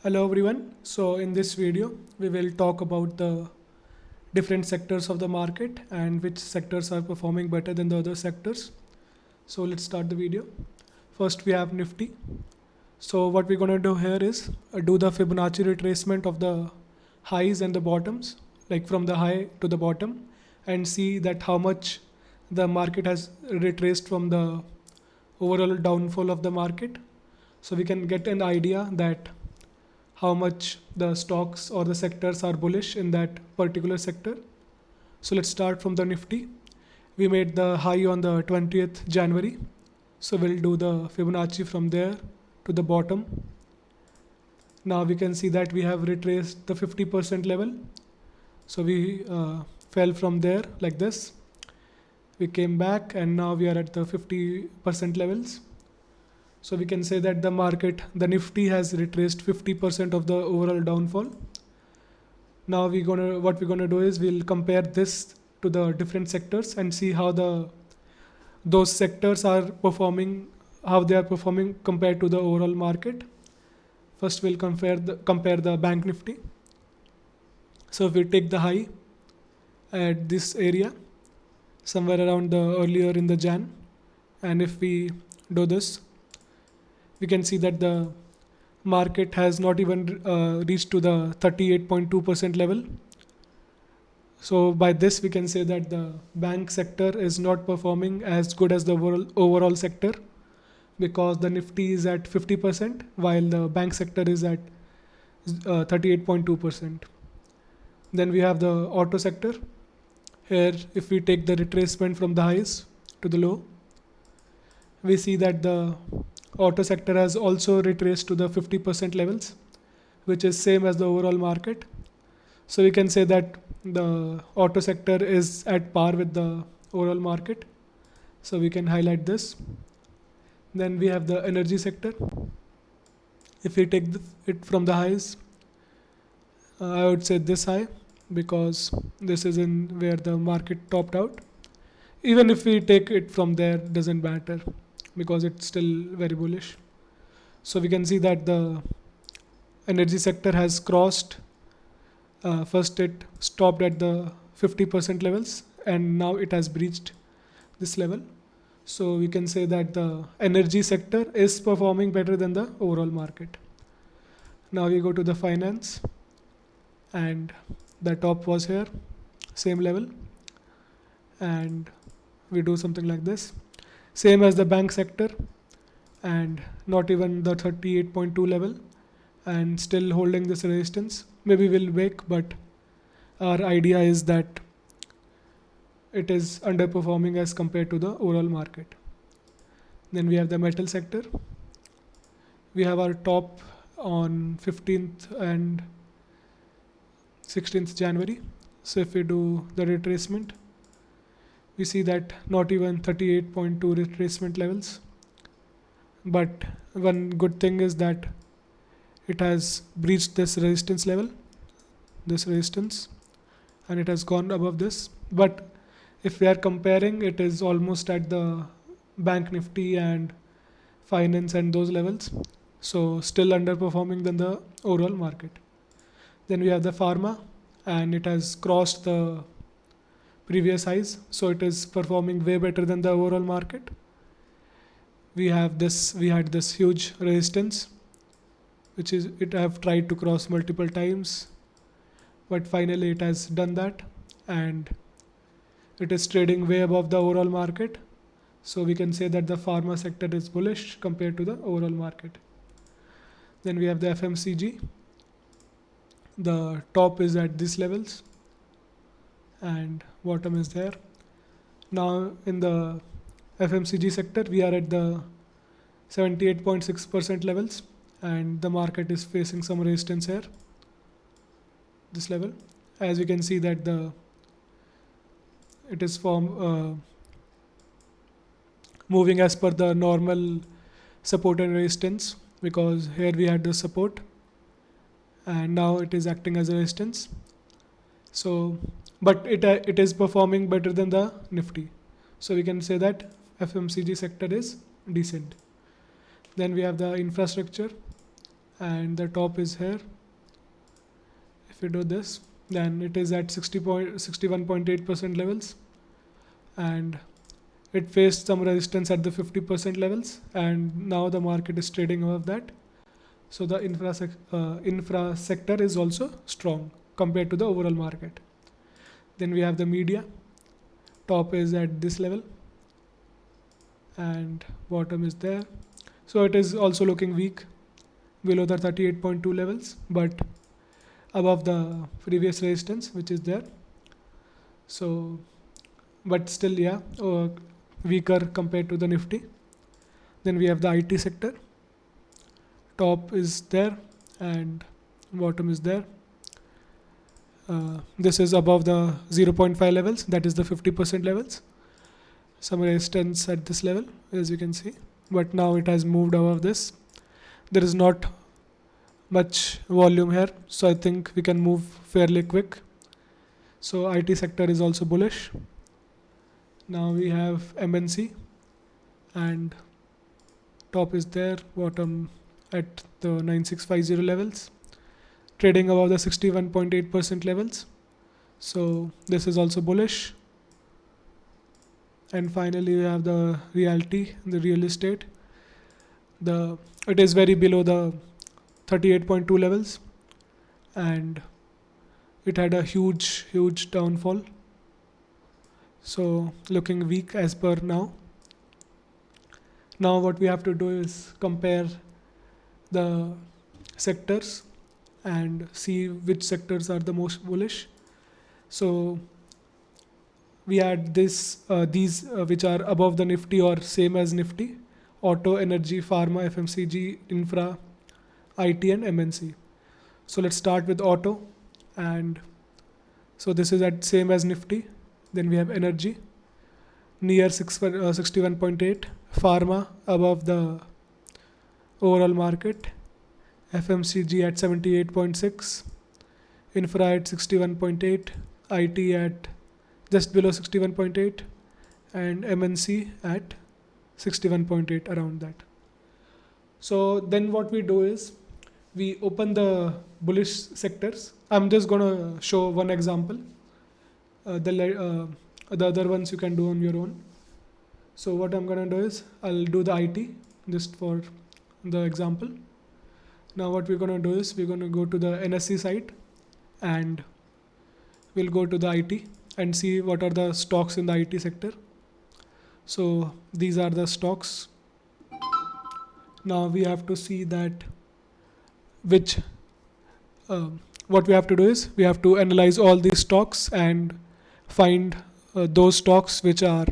Hello everyone. So in this video, we will talk about the different sectors of the market and which sectors are performing better than the other sectors. So let's start the video. First, we have Nifty. So what we're going to do here is do the Fibonacci retracement of the highs and the bottoms, like from the high to the bottom, and see that how much the market has retraced from the overall downfall of the market. So we can get an idea that how much the stocks or the sectors are bullish in that particular sector. So let's start from the Nifty. We made the high on the 20th January. So we'll do the Fibonacci from there to the bottom. Now we can see that we have retraced the 50% level. So we fell from there like this. We came back and now we are at the 50% levels. So we can say that the Nifty has retraced 50% of the overall downfall. Now what we're gonna do is we'll compare this to the different sectors and see how those sectors are performing, how they are performing compared to the overall market. First, we'll compare the Bank Nifty. So if we take the high at this area, somewhere around the earlier in the Jan, and if we do this, we can see that the market has not even reached to the 38.2% level. So by this we can say that the bank sector is not performing as good as the overall sector, because the Nifty is at 50% while the bank sector is at 38.2%. Then we have the auto sector. Here, if we take the retracement from the highs to the low, we see that the auto sector has also retraced to the 50% levels, which is same as the overall market. So we can say that the auto sector is at par with the overall market. So we can highlight this. Then we have the energy sector. If we take it from the highs, I would say this high, because this is in where the market topped out. Even if we take it from there, doesn't matter, because it's still very bullish. So we can see that the energy sector has crossed. First, it stopped at the 50% levels, and now it has breached this level. So we can say that the energy sector is performing better than the overall market. Now we go to the finance, and the top was here, same level, and we do something like this, same as the bank sector, and not even the 38.2 level, and still holding this resistance. Maybe we'll break, but our idea is that it is underperforming as compared to the overall market. Then we have the metal sector. We have our top on 15th and 16th January. So if we do the retracement, we see that not even 38.2 retracement levels. But one good thing is that it has breached this resistance level, this resistance, and it has gone above this. But if we are comparing, it is almost at the bank Nifty and finance and those levels. So still underperforming than the overall market. Then we have the pharma, and it has crossed the previous highs, so it is performing way better than the overall market. We had this huge resistance, which is it have tried to cross multiple times, but finally it has done that, and it is trading way above the overall market. So we can say that the pharma sector is bullish compared to the overall market. Then we have the FMCG. The top is at these levels and bottom is there. Now in the FMCG sector, we are at the 78.6% levels, and the market is facing some resistance here, this level. As you can see that it is moving as per the normal support and resistance, because here we had the support and now it is acting as a resistance. So but it is performing better than the Nifty, so we can say that FMCG sector is decent. Then we have the infrastructure, and the top is here. If we do this, then it is at 61.8% levels, and it faced some resistance at the 50% levels, and now the market is trading above that. So the infra sector is also strong compared to the overall market. Then we have the media. Top is at this level and bottom is there. So it is also looking weak below the 38.2 levels, but above the previous resistance which is there. So, but still, yeah, weaker compared to the Nifty. Then we have the IT sector. Top is there and bottom is there. This is above the 0.5 levels, that is the 50% levels. Some resistance at this level, as you can see, but now it has moved above this. There is not much volume here, so I think we can move fairly quick. So IT sector is also bullish. Now we have MNC, and top is there, bottom at the 9650 levels, trading above the 61.8% levels. So this is also bullish. And finally we have the realty, the real estate. It is very below the 38.2 levels, and it had a huge downfall. So looking weak as per now. Now what we have to do is compare the sectors and see which sectors are the most bullish. So we had these which are above the Nifty or same as Nifty: auto, energy, pharma, FMCG, infra, IT and MNC. So let's start with auto, and so this is at same as Nifty. Then we have energy near 61.8, pharma above the overall market, FMCG at 78.6, infra at 61.8, IT at just below 61.8, and MNC at 61.8, around that. So then what we do is we open the bullish sectors. I'm just gonna show one example. The other ones you can do on your own. So what I'm gonna do is I'll do the IT just for the example. Now what we're gonna do is we're gonna go to the NSE site and we'll go to the IT and see what are the stocks in the IT sector. So these are the stocks. Now we have to see that which what we have to do is we have to analyze all these stocks and find those stocks which are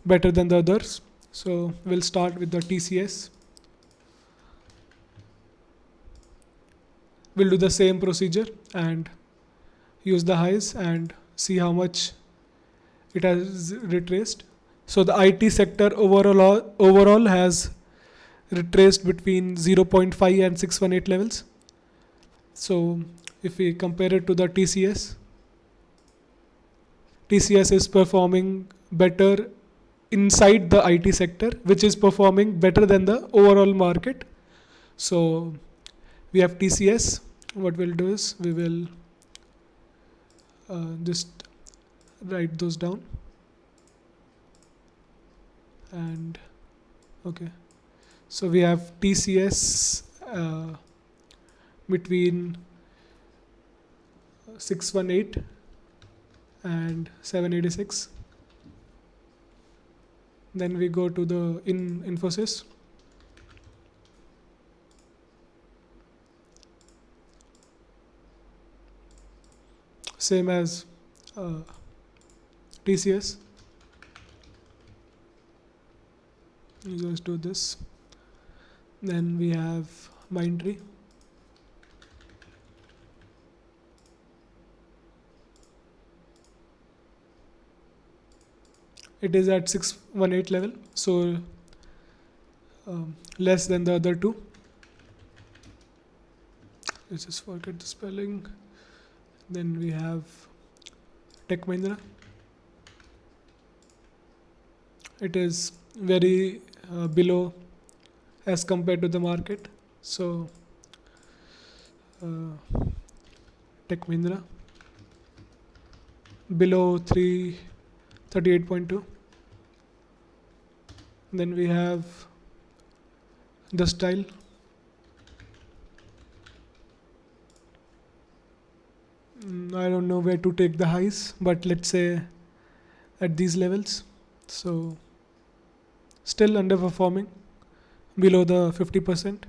better than the others. So we'll start with the TCS. We'll do the same procedure and use the highs and see how much it has retraced. So the IT sector overall has retraced between 0.5 and 618 levels. So if we compare it to the TCS is performing better inside the IT sector, which is performing better than the overall market. So we have TCS. What we'll do is we will just write those down. And okay, so we have TCS between 618 and 786. Then we go to the Infosys. Same as TCS. You just do this. Then we have Mindtree. It is at 618 level, so less than the other two. Let's just forget the spelling. Then we have Tech Mahindra. It is very below as compared to the market. So Tech Mahindra below 338.2. Then we have the style. I don't know where to take the highs, but let's say at these levels. So still underperforming below the 50%.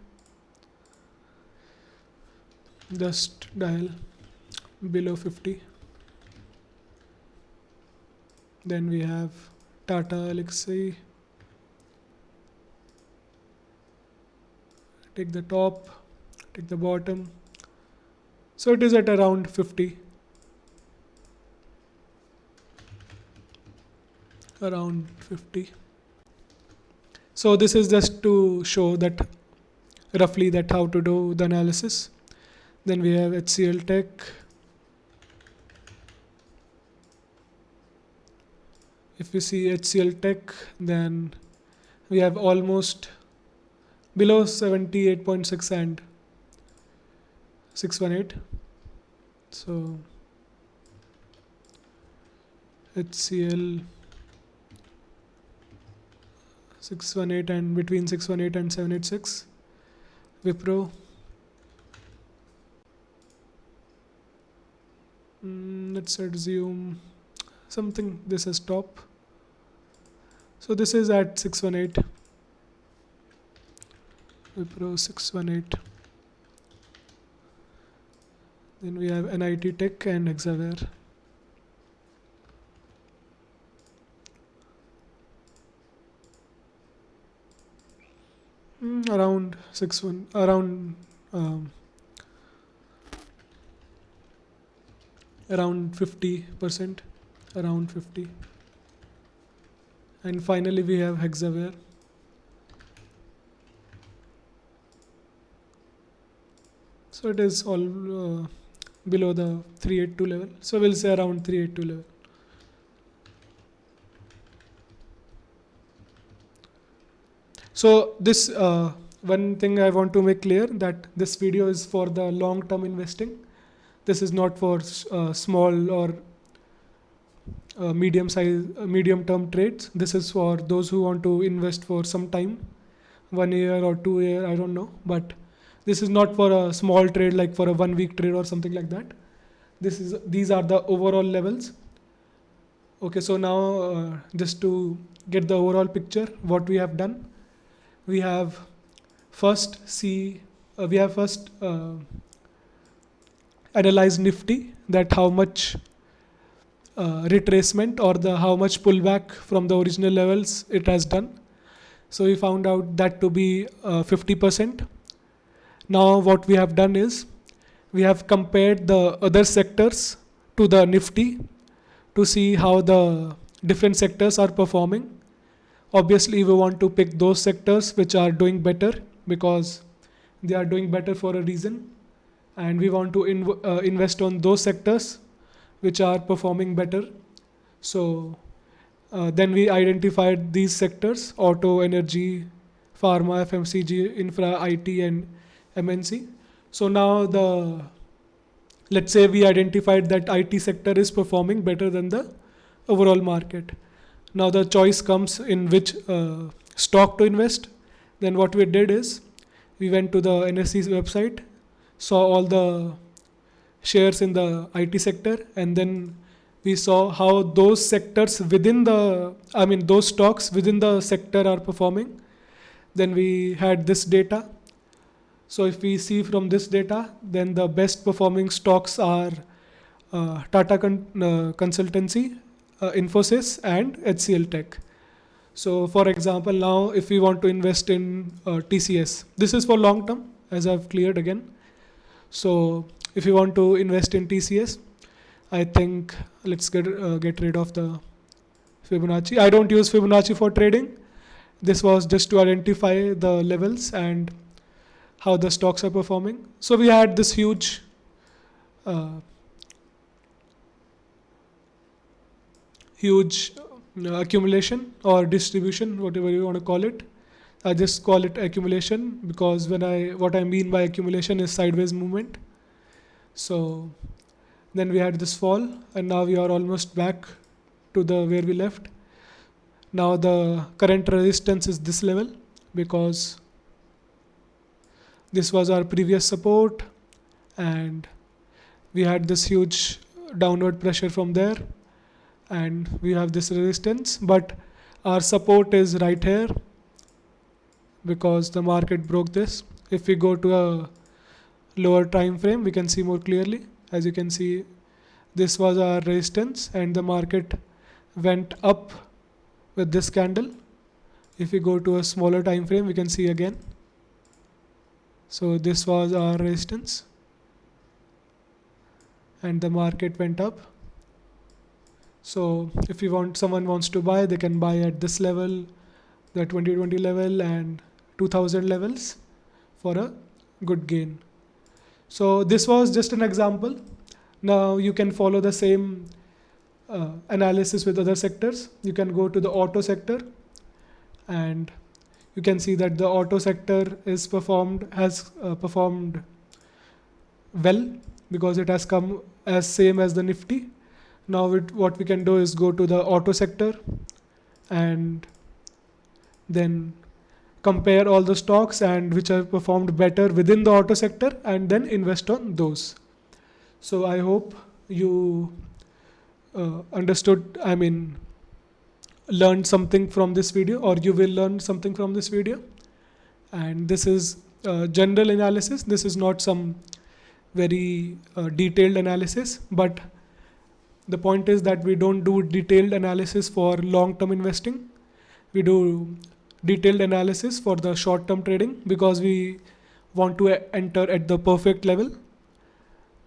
Just dial below 50. Then we have Tata Elxsi. Take the top, take the bottom. So it is at around 50. Around 50. So this is just to show that roughly that how to do the analysis. Then we have HCL Tech. If we see HCL Tech, then we have almost below 78.6 and 618. So HCL 618 and between 618 and 786. Wipro. Let's assume something. This is top. So this is at 618. Wipro 618. Then we have NIT Tech and Hexaware. Around 61, around 50%, around 50. And finally we have Hexaware. So it is all below the 382 level. So we'll say around 382 level. So this one thing I want to make clear, that this video is for the long term investing. This is not for small or medium term trades. This is for those who want to invest for some time, 1 year or 2 year, I don't know. But this is not for a small trade, like for a 1 week trade or something like that. These are the overall levels. Okay, so now just to get the overall picture, what we have done, we have first analyze Nifty, that how much retracement or the how much pullback from the original levels it has done. So we found out that to be 50%. Now what we have done is we have compared the other sectors to the Nifty to see how the different sectors are performing. Obviously we want to pick those sectors which are doing better, because they are doing better for a reason, and we want to invest on those sectors which are performing better. So then we identified these sectors: auto, energy, pharma, FMCG, infra, IT and MNC. So now let's say we identified that IT sector is performing better than the overall market. Now the choice comes in which stock to invest. Then what we did is we went to the NSE's website, saw all the shares in the IT sector, and then we saw how those sectors those stocks within the sector are performing. Then we had this data. So if we see from this data, then the best performing stocks are Tata Consultancy, Infosys and HCL Tech. So for example, now if we want to invest in TCS, this is for long term, as I've cleared again. So if you want to invest in TCS, I think let's get rid of the Fibonacci. I don't use Fibonacci for trading. This was just to identify the levels and how the stocks are performing. So we had this huge accumulation or distribution, whatever you want to call it. I just call it accumulation because what I mean by accumulation is sideways movement. So then we had this fall, and now we are almost back to the where we left. Now the current resistance is this level because this was our previous support, and we had this huge downward pressure from there, and we have this resistance, but our support is right here because the market broke this. If we go to a lower time frame, we can see more clearly. As you can see, this was our resistance and the market went up with this candle. If we go to a smaller time frame, we can see again. So this was our resistance and the market went up. So if someone wants to buy, they can buy at this level, the 2020 level and 2000 levels for a good gain. So this was just an example. Now you can follow the same analysis with other sectors. You can go to the auto sector, and you can see that the auto sector has performed well because it has come as same as the Nifty. Now what we can do is go to the auto sector and then compare all the stocks and which have performed better within the auto sector, and then invest on those. So I hope you learned something from this video, or you will learn something from this video. And this is general analysis. This is not some very detailed analysis, but the point is that we don't do detailed analysis for long-term investing. We do detailed analysis for the short-term trading because we want to enter at the perfect level.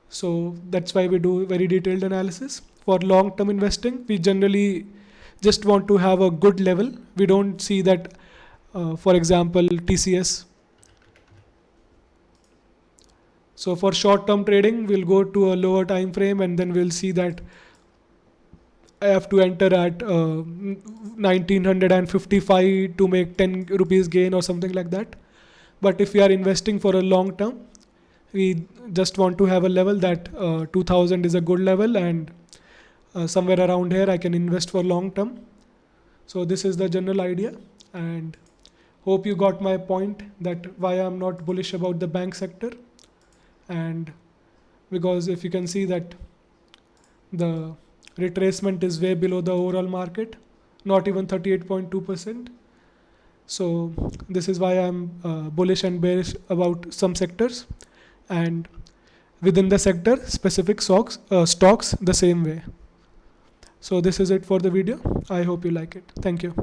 So that's why we do very detailed analysis. For long-term investing, we generally just want to have a good level. We don't see that, for example, TCS. So for short-term trading, we'll go to a lower time frame and then we'll see that I have to enter at 1955 to make 10 rupees gain or something like that. But if we are investing for a long term, we just want to have a level that 2000 is a good level, and somewhere around here I can invest for long term. So this is the general idea, and hope you got my point that why I'm not bullish about the bank sector. And because if you can see that the retracement is way below the overall market, not even 38.2%. So this is why I'm bullish and bearish about some sectors, and within the sector specific stocks the same way. So this is it for the video. I hope you like it. Thank you.